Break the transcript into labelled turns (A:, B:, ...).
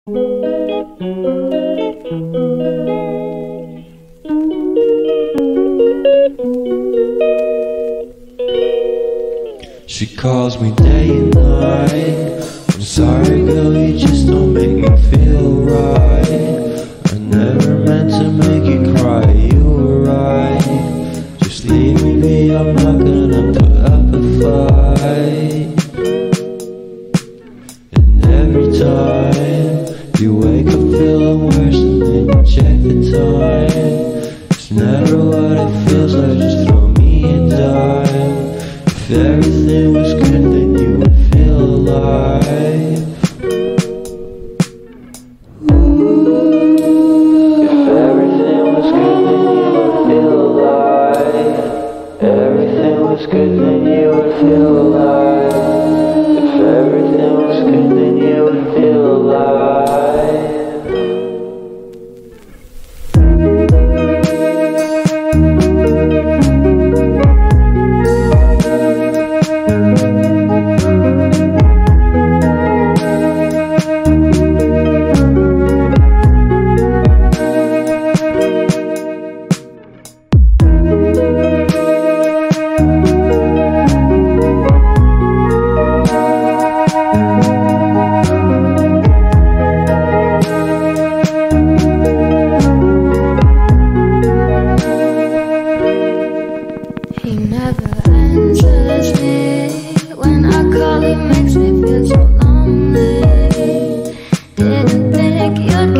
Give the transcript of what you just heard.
A: She calls me day and night. I'm sorry girl, you just don't make me feel right. I never meant to make you cry, you were right. Just leave me be, I'm not gonna put up a fight. And every time you wake up feeling worse and then you check the time. It's never what it feels like, just throw me a dime. If everything was good, then you would feel alive. If everything was good, then you would feel alive. Everything was good, then you would feel alive. If everything was good, then you would feel alive.
B: He never answers me. When I call, he makes me feel so lonely. Didn't think you'd